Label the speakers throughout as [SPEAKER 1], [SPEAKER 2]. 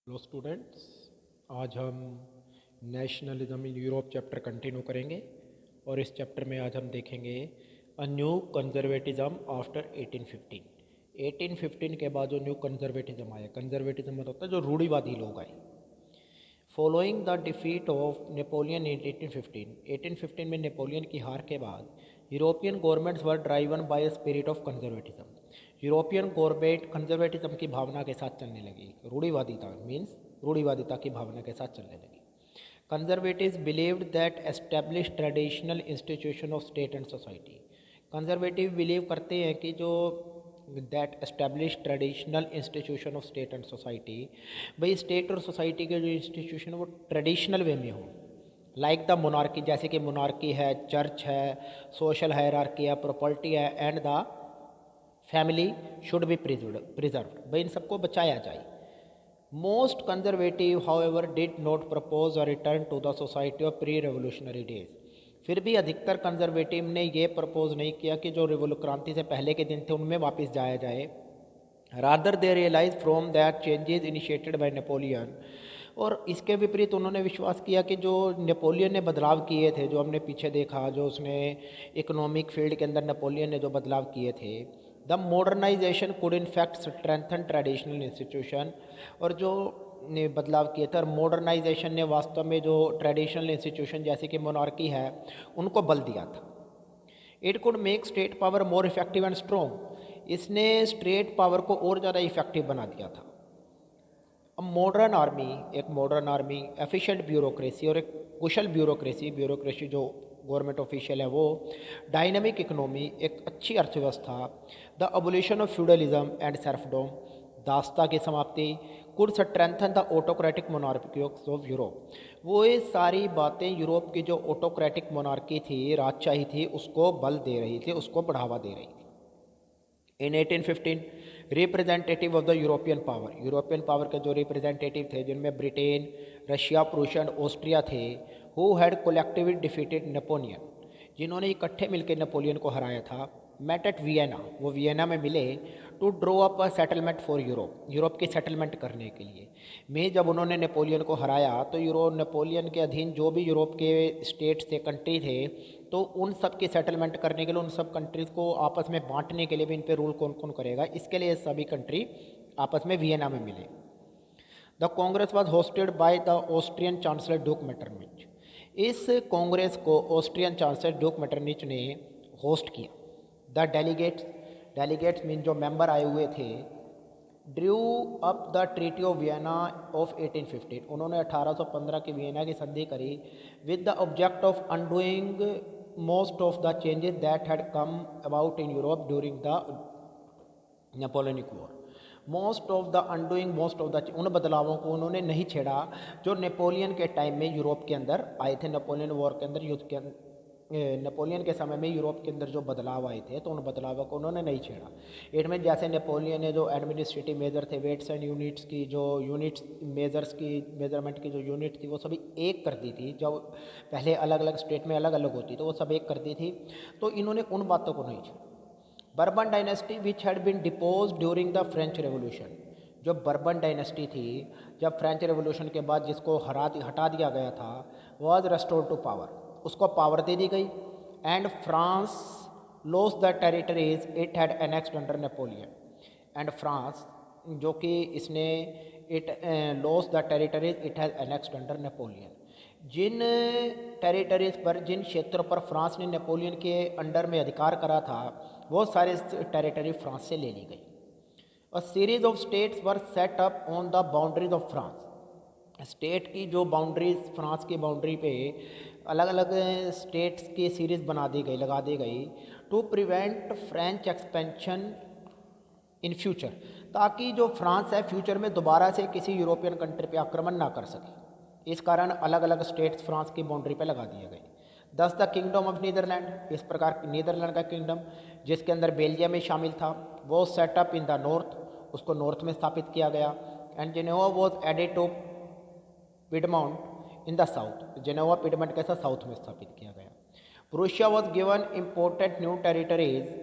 [SPEAKER 1] Hello students, आज हम nationalism in Europe chapter continue करेंगे और इस चैप्टर में आज हम देखेंगे अ न्यू कंजर्वेटिज्म आफ्टर 1815। 1815 के बाद जो न्यू कंजर्वेटिज्म आया, कंजर्वेटिज्म मतलब होता है जो रूढ़िवादी लोग आए। Following the defeat of Napoleon in 1815, 1815 में नेपोलियन की हार के बाद European governments were driven by spirit of conservatism. European government conservatism की भावना के साथ चलने लगी। रूढ़िवादिता मीन्स रूढ़िवादिता की भावना के साथ चलने लगी। Conservatives believed that establish traditional institution of state and society. Conservative believe करते हैं कि जो that establish traditional institution of state and society, भाई स्टेट और सोसाइटी के जो इंस्टीट्यूशन वो ट्रेडिशनल वे में हो, लाइक द मोनार्की, जैसे कि मोनार्की है, चर्च है, सोशल हायरार्की है, प्रॉपर्टी है, and the family should be preserved, भाई इन सबको बचाया जाए। Most conservative however did not propose a return to the society of pre revolutionary days. फिर भी अधिकतर कंजर्वेटिव ने ये प्रपोज नहीं किया कि जो क्रांति से पहले के दिन थे उनमें वापस जाया जाए। Rather they realise from that changes initiated by Napoleon, और इसके विपरीत उन्होंने विश्वास किया कि जो नेपोलियन ने बदलाव किए थे, जो हमने पीछे देखा, जो उसने इकोनॉमिक फील्ड के अंदर नेपोलियन ने जो बदलाव किए थे, the modernisation could in fact strengthen traditional institution, और जो ने बदलाव किए थे और मॉडर्नाइजेशन ने वास्तव में जो ट्रेडिशनल इंस्टीट्यूशन जैसे कि मोनार्की है उनको बल दिया था। It could make state power more effective and strong, इसने स्टेट पावर को और ज़्यादा इफेक्टिव बना दिया था। अब मॉडर्न आर्मी, एक मॉडर्न आर्मी, एफिशिएंट ब्यूरोक्रेसी और एक कुशल ब्यूरोक्रेसी जो गवर्नमेंट ऑफिशियल है वो, डायनामिक इकोनॉमी, एक अच्छी अर्थव्यवस्था, the abolition of feudalism and serfdom, दासता की समाप्ति, could strengthen the autocratic monarchies of Europe. वो ये सारी बातें यूरोप की जो ऑटोक्रेटिक मोनार्की थी, राजशाही थी, उसको बल दे रही थी, उसको बढ़ावा दे रही थी। In 1815 representative of the European power के जो रिप्रेजेंटेटिव थे, जिनमें Britain, Russia, Prussia and Austria थे, who had collectively defeated Napoleon, जिन्होंने इकट्ठे मिलकर नेपोलियन को हराया था, मेट एट वियना, वो वियना में मिले, to draw up a settlement for Europe की सेटलमेंट करने के लिए। में जब उन्होंने नेपोलियन को हराया तो नेपोलियन के अधीन जो भी यूरोप के स्टेट्स थे, कंट्री थे, तो उन सब की सेटलमेंट करने के लिए, उन सब कंट्रीज़ को आपस में बांटने के लिए भी इन पे रूल कौन कौन करेगा, इसके लिए सभी कंट्री आपस में वियना में मिले। The congress was hosted by the Austrian chancellor duke Metternich. इस कांग्रेस को ऑस्ट्रियन चांसलर ड्यूक मेटरनिच ने होस्ट किया। द डेलीगेट्स मीन जो मेंबर आए हुए थे, Drew up the treaty of Vienna of 1815, उन्होंने 1815 की वियना की संधि करी, with the object of undoing most of the changes that had come about in Europe during the Napoleonic war. Most of the उन बदलावों को उन्होंने नहीं छेड़ा जो नेपोलियन के टाइम में यूरोप के अंदर आए थे। नेपोलियन वॉर के अंदर, युद्ध के नेपोलियन के समय में यूरोप के अंदर जो बदलाव आए थे, तो उन बदलावों को उन्होंने नहीं छेड़ा। इनमें जैसे नेपोलियन ने जो एडमिनिस्ट्रेटिव मेजर थे, वेट्स एंड यूनिट्स की जो यूनिट्स मेजर्स की मेजरमेंट की जो यूनिट थी वो सभी एक कर दी थी। जब पहले अलग अलग स्टेट में अलग अलग होती तो वो सब एक कर दी थी, तो इन्होंने उन बातों को नहीं छेड़ा। Bourbon dynasty which had been depose during the French revolution, जो बर्बन डायनेस्टी थी, जब फ्रेंच रेवोल्यूशन के बाद जिसको हटा दिया गया था, वॉज रेस्टोर्ड टू पावर, उसको पावर दे दी गई। And France loss the territories it had annexed under Napoleon, and France जो कि इसने it loss the territories it has annexed under Napoleon, जिन टेरिटरीज पर, जिन क्षेत्रों पर फ्रांस ने नेपोलियन के अंडर में अधिकार करा था, वो सारे टेरिटरी फ्रांस से ले ली गई। A series of states were set up on the boundaries of France, state की जो बाउंड्रीज, फ्रांस की बाउंड्री पे अलग अलग स्टेट्स की सीरीज़ बना दी गई, लगा दी गई, to prevent French expansion in future, ताकि जो फ्रांस है फ्यूचर में दोबारा से किसी यूरोपियन कंट्री पे आक्रमण ना कर सके। इस कारण अलग अलग स्टेट्स फ्रांस की बाउंड्री पे लगा दिए गए। दस द किंगडम ऑफ नीदरलैंड, इस प्रकार नीदरलैंड का किंगडम जिसके अंदर बेल्जियम में शामिल था, वो सेटअप इन द नॉर्थ, उसको नॉर्थ में स्थापित किया गया। And Geneva was added to Piedmont in the south, Geneva Piedmont के साथ साउथ में स्थापित किया गया। Prussia was given important new territories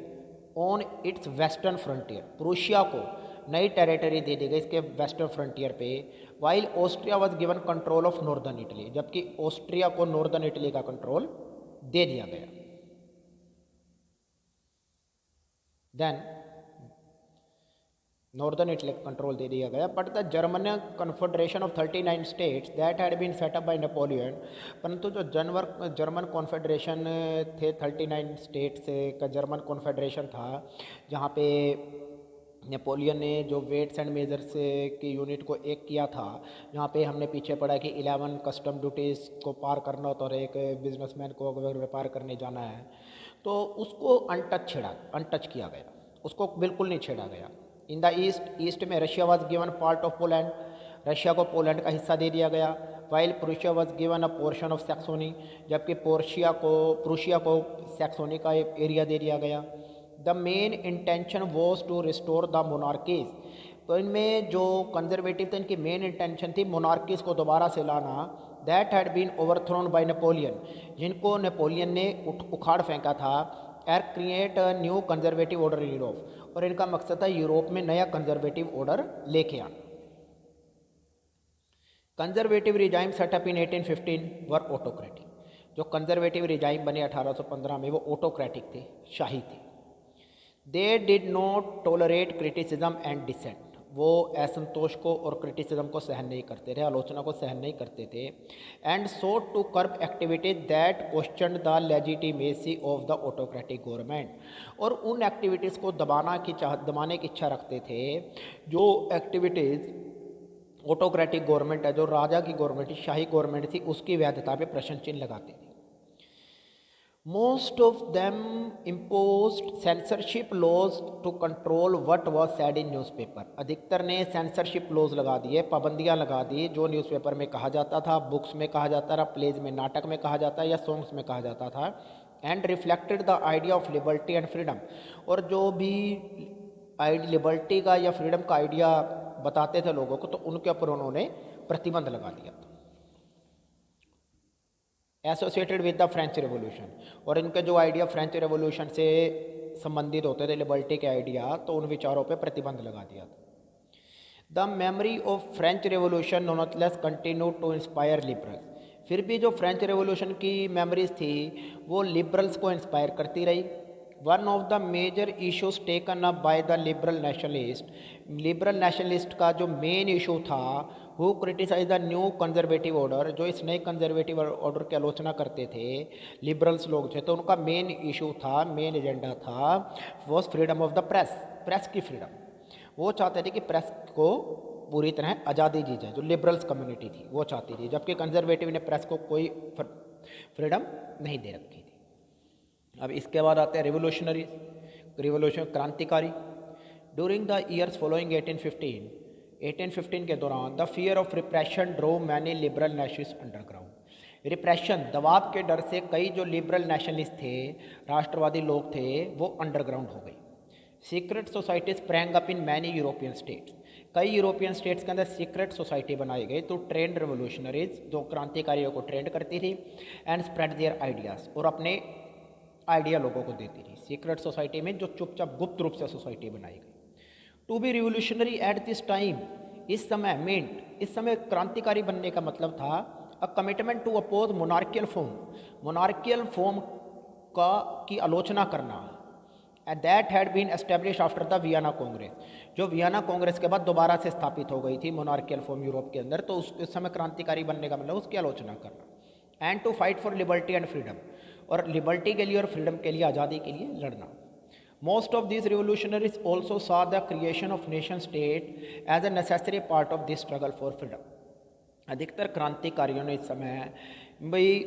[SPEAKER 1] on its western frontier, Prussia को नई टेरिटरी दे दी गई इसके वेस्टर्न फ्रंटियर पे, while Austria was given control of northern Italy, जबकि ऑस्ट्रिया को नॉर्दर्न इटली का कंट्रोल दे दिया गया। देन नॉर्दर्न इटली कंट्रोल दे दिया गया, but the German confederation of 39 states that had been set up by Napoleon, परंतु जो जर्मन कॉन्फेडरेशन थे 39 स्टेट्स का जर्मन कॉन्फेडरेशन था, जहाँ पे नेपोलियन ने जो वेट्स एंड मेजर्स की यूनिट को एक किया था, जहाँ पे हमने पीछे पढ़ा कि 11 कस्टम ड्यूटीज़ को पार करना होता और एक बिजनेसमैन को अगर व्यापार करने जाना है तो उसको अनटच किया गया, उसको बिल्कुल नहीं छेड़ा गया। इन द ईस्ट में Russia was given part of Poland, Russia को पोलैंड का हिस्सा दे दिया गया। While Prussia was given a portion of Saxony, जबकि प्रूशिया को सैक्सोनी का एरिया दे दिया गया। The main intention was to restore the monarchies, तो इनमें जो कंजर्वेटिव थे इनकी मेन इंटेंशन थी मोनार्कीज को दोबारा से लाना, that had been overthrown by Napoleon, जिनको नेपोलियन ने उखाड़ फेंका था, uh create a new conservative order in Europe, और इनका मकसद था यूरोप में नया कंजर्वेटिव ऑर्डर लेके आना। Conservative regime set up in 1815 were autocratic, जो कंजर्वेटिव रिजाइम बने 1815 में वो ऑटोक्रेटिक थे, शाही थे। They did not tolerate criticism and dissent, वो असंतोष को और क्रिटिसिज्म को सहन नहीं करते थे, आलोचना को सहन नहीं करते थे। And sought to curb activities that question the legitimacy of the autocratic government, और उन एक्टिविटीज़ को दबाने की इच्छा रखते थे जो एक्टिविटीज़ ऑटोक्रेटिक गवर्नमेंट है, जो राजा की गवर्नमेंट, शाही गवर्नमेंट थी, उसकी वैधता पे प्रश्न चिन्ह लगाते थे। Most of them imposed censorship laws to control what was said in newspaper, अधिकतर ने सेंसरशिप लॉज लगा दिए, पाबंदियां लगा दी, जो न्यूज़पेपर में कहा जाता था, बुक्स में कहा जाता था, प्लेज में नाटक में कहा जाता या सॉन्ग्स में कहा जाता था। And reflected the idea of liberty and freedom, और जो भी लिबर्टी का या फ्रीडम का आइडिया बताते थे लोगों को, तो उनके ऊपर उन्होंने प्रतिबंध लगा दिया था। Associated with the French revolution, और इनके जो आइडिया फ्रेंच रेवोल्यूशन से संबंधित होते थे, लिबर्टी के आइडिया, तो उन विचारों पे प्रतिबंध लगा दिया था। The memory of French revolution nonetheless continue to inspire liberals, फिर भी जो फ्रेंच रेवोल्यूशन की मेमोरीज थी वो लिबरल्स को इंस्पायर करती रही। One of the major issues taken up by the liberal nationalist का जो मेन इशू था, who criticise the new conservative order, जो इस नए कंजर्वेटिव ऑर्डर की आलोचना करते थे लिबरल्स लोग थे, तो उनका मेन इशू था, मेन एजेंडा था, was freedom of the press की फ्रीडम। वो चाहते थे कि प्रेस को पूरी तरह आज़ादी दी जाए, जो लिबरल्स कम्युनिटी थी वो चाहती थी, जबकि कंजर्वेटिव ने प्रेस को कोई फ्रीडम नहीं दे रखी थी। अब इसके बाद आते हैं रिवोल्यूशन क्रांतिकारी। ड्यूरिंग द ईयर्स फॉलोइंग 1815 के दौरान the fear of repression drew many liberal nationalist underground, repression दबाव के डर से कई जो लिबरल नेशनलिस्ट थे, राष्ट्रवादी लोग थे, वो अंडरग्राउंड हो गई। Secret society sprang up in many European states, कई यूरोपियन स्टेट्स के अंदर सीक्रेट सोसाइटी बनाई गई, तो ट्रेंड रिवोल्यूशनरीज जो क्रांतिकारियों को ट्रेंड करती थी, एंड स्प्रेड देयर आइडियाज़, और अपने आइडिया लोगों को देती थी। सीक्रेट सोसाइटी में जो चुपचाप गुप्त रूप से सोसाइटी बनाई गई। To be revolutionary at this time, इस समय क्रांतिकारी बनने का मतलब था a commitment to oppose monarchical form की आलोचना करना, and that had been establish after the Vienna Congress, जो वियना कांग्रेस के बाद दोबारा से स्थापित हो गई थी मोनार्कियल फॉर्म यूरोप के अंदर, तो उस समय क्रांतिकारी बनने का मतलब उसकी आलोचना करना। And to fight for liberty and freedom, और लिबर्टी के लिए और फ्रीडम के लिए, आज़ादी के लिए लड़ना। Most of these revolutionaries also saw the creation of nation state as a necessary part of this struggle for freedom, अधिकतर क्रांतिकारियों ने इस समय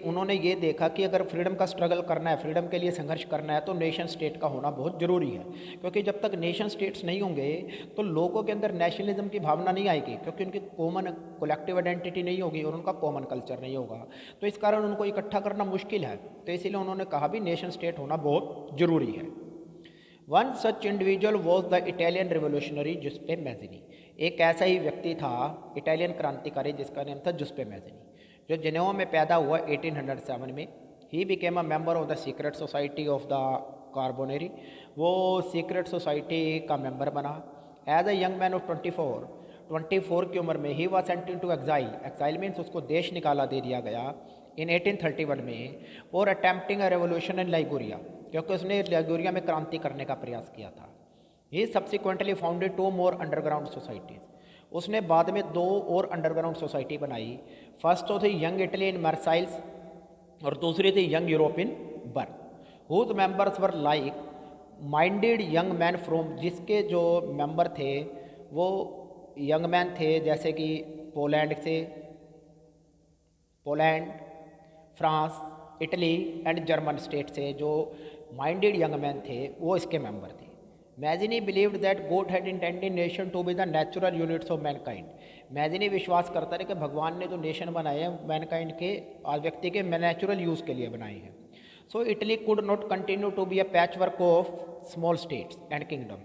[SPEAKER 1] उन्होंने ये देखा कि अगर फ्रीडम का स्ट्रगल करना है, फ्रीडम के लिए संघर्ष करना है, तो नेशन स्टेट का होना बहुत ज़रूरी है, क्योंकि जब तक नेशन स्टेट्स नहीं होंगे तो लोगों के अंदर नेशनलिज्म की भावना नहीं आएगी, क्योंकि उनकी कॉमन कोलेक्टिव आइडेंटिटी नहीं होगी और उनका कॉमन कल्चर नहीं होगा, तो इस कारण उनको इकट्ठा करना मुश्किल है। तो इसीलिए उन्होंने कहा भी नेशन स्टेट होना बहुत ज़रूरी है। One such individual was the Italian revolutionary Giuseppe Mazzini, एक ऐसा ही व्यक्ति था इटालियन क्रांतिकारी जिसका नाम था जुस्पे मैजिनी, जो जेनेवा में पैदा हुआ 1807 में। He became a member of the secret society of the Carbonari, वो सीक्रेट सोसाइटी का मेंबर बना। As a young man of 24 की उम्र में he was sent into exile, exile means उसको देश निकाला दे दिया गया इन 1831 में, और अटैम्प्टिंग अ रेवोल्यूशन इन लाइगोरिया, क्योंकि उसने लाइगोरिया में क्रांति करने का प्रयास किया था। ही सब्सिक्वेंटली फाउंडेड 2 मोर अंडरग्राउंड सोसाइटीज़, उसने बाद में 2 और अंडरग्राउंड सोसाइटी बनाई। फर्स्ट तो थी यंग इटली इन मर्साइल्स और दूसरी थी young Europe in Bern, whose members were like minded young man from, जिसके जो मेंबर थे वो यंग मैन थे जैसे कि Poland, France, Italy and German state से जो माइंडेड यंग मैन थे वो इसके मेंबर थे। Mazzini believed that God had intended nation to be the natural units of mankind, Mazzini विश्वास करता है कि भगवान ने जो नेशन बनाए हैं मैनकाइंड के व्यक्ति के नेचुरल यूज़ के लिए बनाए हैं। So Italy could not continue to be a patchwork of small states and kingdom,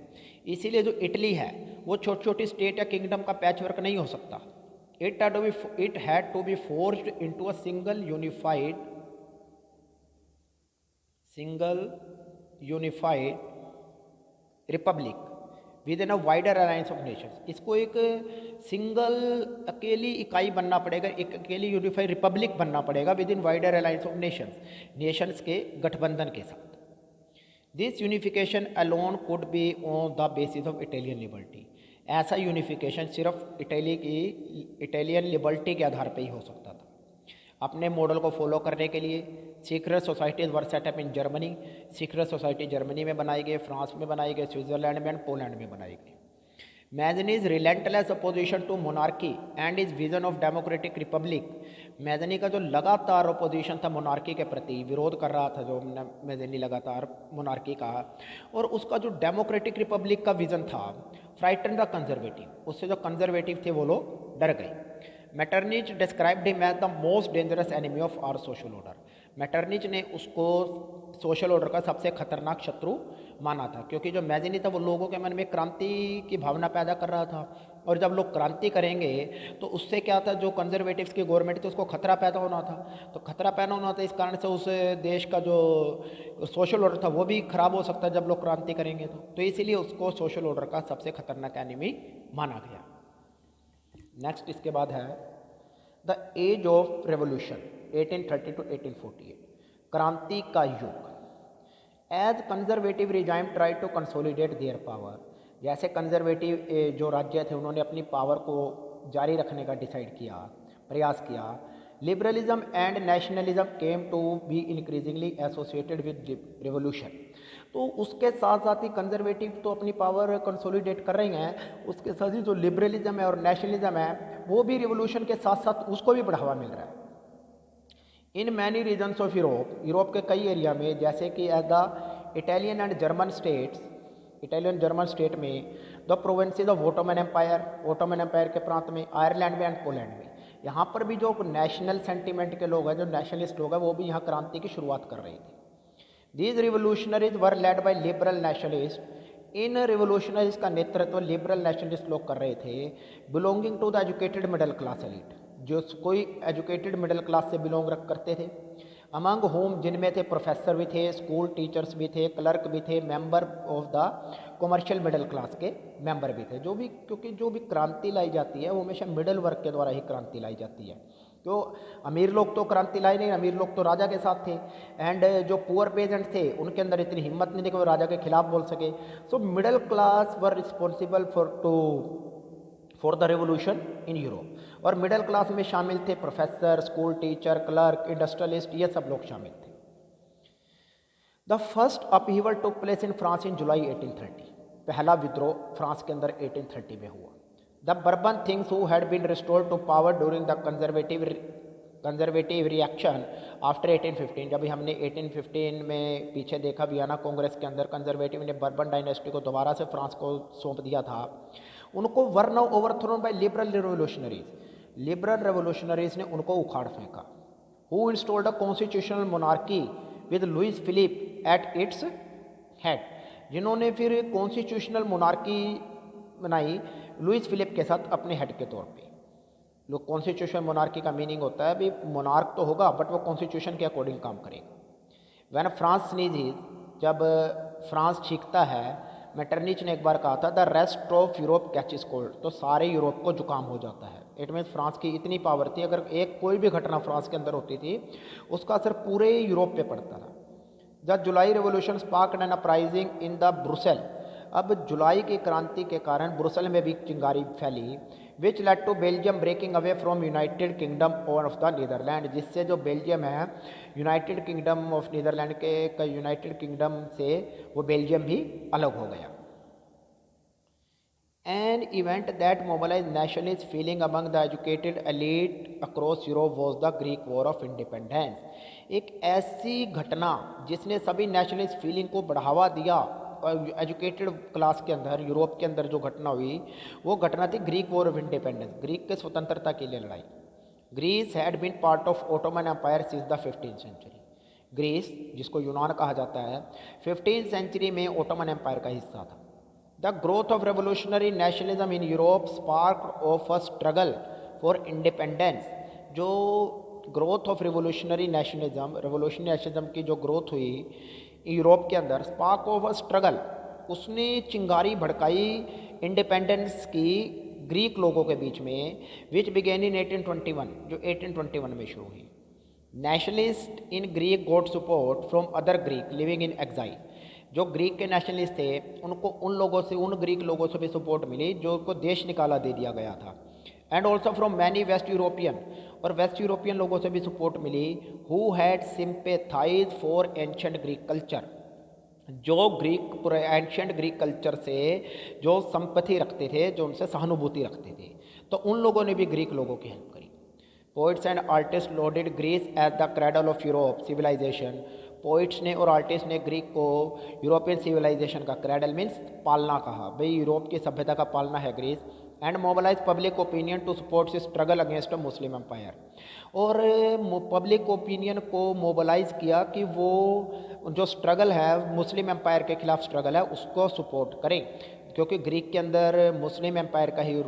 [SPEAKER 1] इसीलिए जो इटली है वो छोटी छोटी स्टेट या किंगडम का पैच वर्क नहीं हो सकता। It had to be forced into a single unified republic within a wider alliance of nations, इसको एक सिंगल अकेली इकाई बनना पड़ेगा, एक अकेली यूनिफाइड रिपब्लिक बनना पड़ेगा with in wider alliance of Nations के गठबंधन के साथ। This unification alone could be on the basis of Italian liberty, ऐसा यूनिफिकेशन सिर्फ इटालियन लिबर्टी के आधार पर ही हो सकता था। अपने मॉडल को फॉलो करने के लिए secret societies were set up in Germany, secret society Germany में बनाई गई, फ्रांस में बनाई गई, स्विट्जरलैंड में एंड पोलैंड में बनाई गई। Mazzini's relentless opposition to monarchy and his vision of democratic republic, Mazzini का जो लगातार अपोजिशन था मोनार्की के प्रति, विरोध कर रहा था जो मैजनी लगातार मोनार्की का, और उसका जो डेमोक्रेटिक रिपब्लिक का विजन था, फ्राइटन द कंजर्वेटिव, उससे जो कंजर्वेटिव थे वो लोग डर गए। Metternich described him as the most dangerous enemy of our social order, Metternich ने उसको सोशल ऑर्डर का सबसे खतरनाक शत्रु माना था, क्योंकि जो मैजिनी था वो लोगों के मन में क्रांति की भावना पैदा कर रहा था, और जब लोग क्रांति करेंगे तो उससे क्या था, जो कंजर्वेटिव्स की गवर्नमेंट थी उसको खतरा पैदा होना था, तो खतरा पैदा होना था, इस कारण से उस देश का जो सोशल ऑर्डर था वो भी खराब हो सकता है जब लोग क्रांति करेंगे तो इसीलिए उसको सोशल ऑर्डर का सबसे खतरनाक एनिमी माना गया। नेक्स्ट इसके बाद है the age of revolution 1830 to 1848, क्रांति का युग। As conservative regime try to consolidate their power, जैसे कंजर्वेटिव जो राज्य थे उन्होंने अपनी पावर को जारी रखने का प्रयास किया। Liberalism and nationalism came to be increasingly associated with revolution, तो उसके साथ साथ ही कंजर्वेटिव तो अपनी पावर कंसोलिडेट कर रही हैं, उसके साथ ही जो लिबरलिज्म है और नेशनलिज्म है वो भी रिवोल्यूशन के साथ साथ उसको भी बढ़ावा मिल रहा है। In many regions of Europe के कई एरिया में, जैसे कि as the Italian and German states, Italian German state में, the provinces of Ottoman Empire के प्रांत में, आयरलैंड में एंड पोलैंड में, यहाँ पर भी जो नेशनल सेंटीमेंट के लोग हैं, जो नेशनलिस्ट लोग हैं, वो भी यहाँ क्रांति की शुरुआत कर रहे थे। These revolutionaries were led by liberal nationalist, इन रिवोल्यूशनरीज का नेतृत्व लिबरल नेशनलिस्ट लोग कर रहे थे, belonging to the educated middle class elite, जो कोई एजुकेटेड मिडिल क्लास से बिलोंग करते थे। अमंग होम, जिनमें थे प्रोफेसर भी थे, स्कूल टीचर्स भी थे, क्लर्क भी थे, member of the commercial middle class के मेंबर भी थे, क्योंकि जो भी क्रांति लाई जाती है वो हमेशा मिडिल वर्ग के द्वारा ही क्रांति लाई जाती है। तो अमीर लोग तो क्रांति लाई नहीं, अमीर लोग तो राजा के साथ थे, एंड जो पुअर पेजेंट थे उनके अंदर इतनी हिम्मत नहीं थी कि वो राजा के खिलाफ बोल सके। So middle class were responsible for the revolution in Europe, और मिडिल क्लास में शामिल थे professor, school teacher, clerk, industrialist, ये सब लोग शामिल थे। The first upheaval took place in France in July 1830, पहला विद्रोह फ्रांस के अंदर 1830 में हुआ। The Bourbon kings who had been restored to power during the conservative reaction after 1815, जब हमने 1815 में पीछे देखा वियना कांग्रेस के अंदर कंजर्वेटिव ने बर्बन डायनेस्टी को दोबारा से फ्रांस को सौंप दिया था, उनको were now overthrown by liberal revolutionaries ने उनको उखाड़ फेंका। Who installed a constitutional monarchy with Louis Philippe at its head, जिन्होंने फिर कॉन्स्टिट्यूशनल मोनार्की बनाई लुइस फिलिप के साथ अपने हेड के तौर पे। लोग कॉन्स्टिट्यूशनल मोनार्की का मीनिंग होता है भी मोनार्क तो होगा बट वो कॉन्स्टिट्यूशन के अकॉर्डिंग काम करेगा। व्हेन फ्रांस स्नीजेस, जब फ्रांस छींकता है, मेटरनिच ने एक बार कहा था, the rest of Europe catches cold, तो सारे यूरोप को जुकाम हो जाता है। इट मीन्स फ्रांस की इतनी पावर थी, अगर एक कोई भी घटना फ्रांस के अंदर होती थी उसका असर पूरे यूरोप पे पड़ता था। The July revolution sparked an uprising in the Brussels, अब जुलाई की क्रांति के कारण ब्रुसेल में भी चिंगारी फैली, which led to Belgium breaking away from United Kingdom of the Netherlands, जिससे जो बेल्जियम है यूनाइटेड किंगडम ऑफ नीदरलैंड के यूनाइटेड किंगडम से वो बेल्जियम भी अलग हो गया। An event that mobilized nationalist feeling among the educated elite across Europe was the Greek War of Independence. एक ऐसी घटना जिसने सभी नेशनलिस्ट फीलिंग को बढ़ावा दिया एजुकेटेड क्लास के अंदर, यूरोप के अंदर जो घटना हुई वो घटना थी Greek war of independence, Greek के स्वतंत्रता के लिए लड़ाई। Greece had been part of Ottoman empire since the 15th century. Greece जिसको यूनान कहा जाता है 15th सेंचुरी में ओटोमन एम्पायर का हिस्सा था। The growth of revolutionary nationalism in Europe sparked of a struggle for independence, जो ग्रोथ ऑफ रेवोल्यूशनरी नेशनलिज्म की जो ग्रोथ हुई यूरोप के अंदर, स्पार्क ऑफ अ स्ट्रगल, उसने चिंगारी भड़काई इंडिपेंडेंस की ग्रीक लोगों के बीच में, विच बिगेन इन 1821, जो 1821 में शुरू हुई। Nationalist in Greek got support from other Greek living in exile, जो ग्रीक के नेशनलिस्ट थे उनको उन ग्रीक लोगों से भी सपोर्ट मिली जो उनको देश निकाला दे दिया गया था। And also from many west European, और वेस्ट यूरोपियन लोगों से भी सपोर्ट मिली, who had sympathize for ancient Greek culture, जो ग्रीक एंशिएंट ग्रीक कल्चर से जो संपत्ति रखते थे, जो उनसे सहानुभूति रखते थे, तो उन लोगों ने भी ग्रीक लोगों की हेल्प करी। Poets and artist lauded Greece as the cradle of Europe civilisation, poets ने और आर्टिस्ट ने ग्रीक को यूरोपियन सिविलाइजेशन का क्रेडल मीन्स पालना कहा, भाई यूरोप की सभ्यता का पालना है Greece. And mobilise public opinion to support struggle against a Muslim empire, और पब्लिक ओपिनियन को मोबिलाइज किया कि वो जो स्ट्रगल है मुस्लिम एम्पायर के खिलाफ स्ट्रगल है उसको सपोर्ट करें, क्योंकि ग्रीक के अंदर मुस्लिम एम्पायर का ही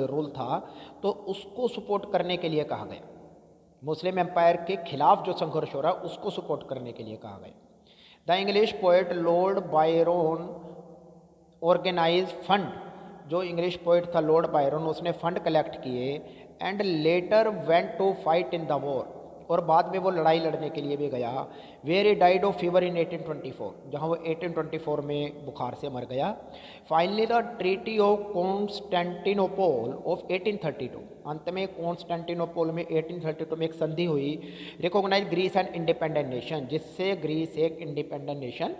[SPEAKER 1] रूल था, तो उसको सपोर्ट करने के लिए कहा गया। मुस्लिम एम्पायर के खिलाफ जो संघर्ष हो रहा है उसको सपोर्ट करने के लिए कहा गया। The English poet Lord Byron organize fund, जो इंग्लिश पोएट था लॉर्ड बायरन, उसने फंड कलेक्ट किए। And later went to fight in the war, और बाद में वो लड़ाई लड़ने के लिए भी गया। Where he died of fever in 1824, जहाँ वो 1824 में बुखार से मर गया। Finally the treaty of Constantinople of 1832, अंत में कॉन्स्टेंटिनोपल में 1832 में एक संधि हुई, recognize Greece and independent nation, जिससे ग्रीस एक इंडिपेंडेंट नेशन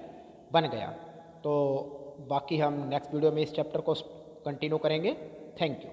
[SPEAKER 1] बन गया। तो बाकी हम नेक्स्ट वीडियो में इस चैप्टर को कंटिन्यू करेंगे। Thank you.